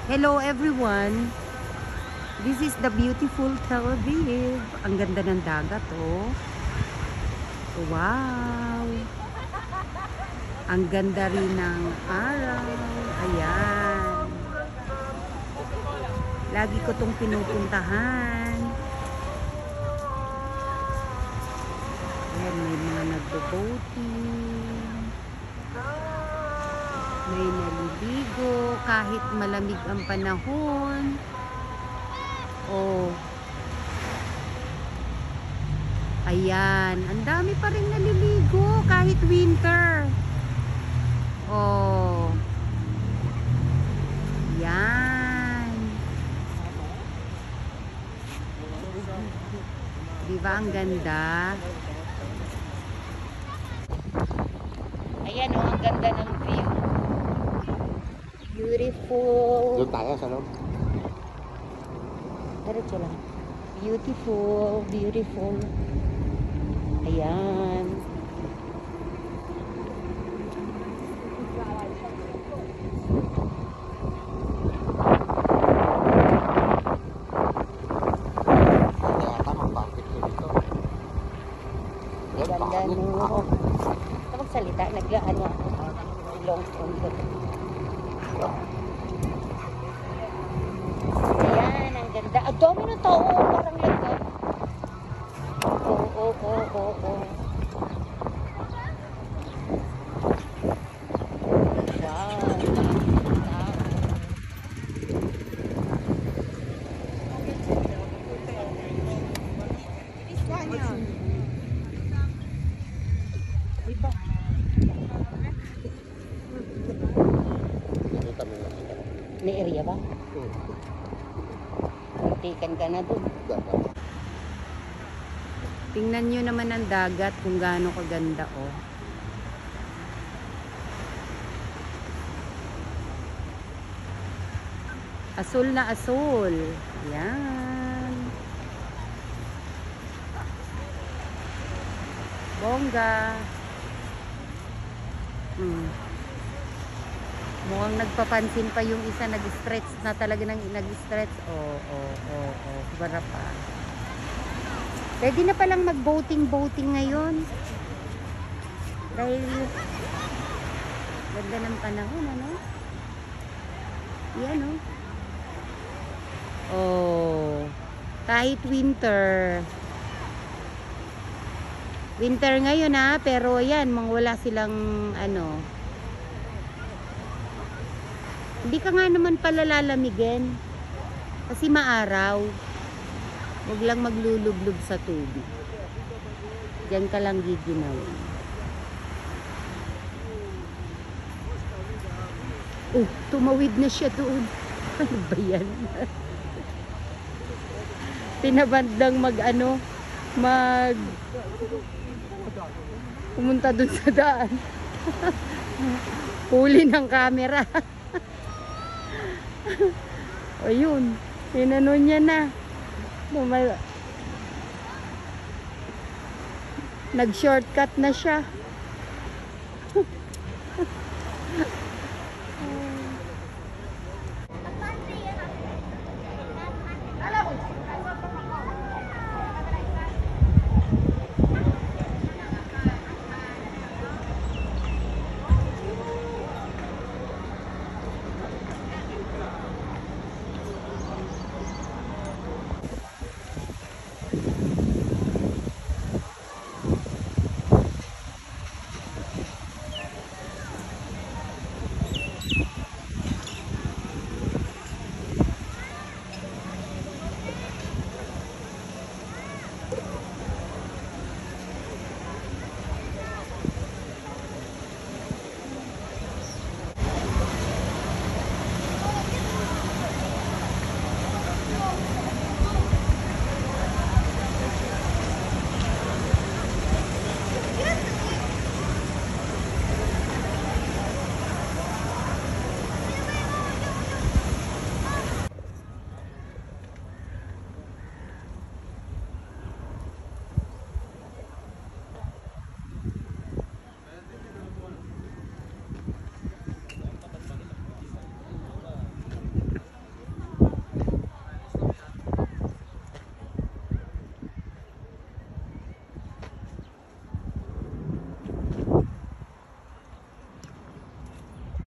Hello everyone. This is the beautiful Tel Aviv. Ang ganda ng dagat, oh. Wow. Ang ganda rin ng araw. Ayan. Lagi ko tong pinupuntahan. Ayan, may mga nagbo-boating. May naliligo kahit malamig ang panahon. Oh. Ayan, ang dami pa rin naliligo kahit winter. Oh. Yan. Diba ang ganda? Ayan, oh, ang ganda ng view. Beautiful. Doon tayo sa loob. Diretso lang. Beautiful, beautiful. Ayan. Kaya tamang bakit ko dito. Yan, Ganda pangit. no. Kapag salita, nag-ano ako. Long term ko. Ayan, ang ganda. Ang dami ng tao. Parang lagot. Oo. Dito. Dito kami na. May area ba? Tikan ka na dun. Dapat. Tingnan nyo naman ang dagat kung gaano kaganda, oh. Asul na asul. Yan. Bongga. Mukhang nagpapansin pa yung isa, nag-stretch na talaga nang nag-stretch. Oh. Bara pa. Pwede na palang mag-boating ngayon. Dahil ganda ng panahon, ano? Yan, oh. Oh. Kahit winter. Winter ngayon, ha? Pero yan, wala silang, ano. Hindi ka nga naman pala lalamigin. Kasi maaraw. Huwag lang maglulublob sa tubig. Diyan ka lang giginaw. Oh, tumawid na siya doon. Ano ba yan? Pinabandang pumunta doon sa daan. Huli ng camera. O yun, inano niya na. Nag-shortcut na siya.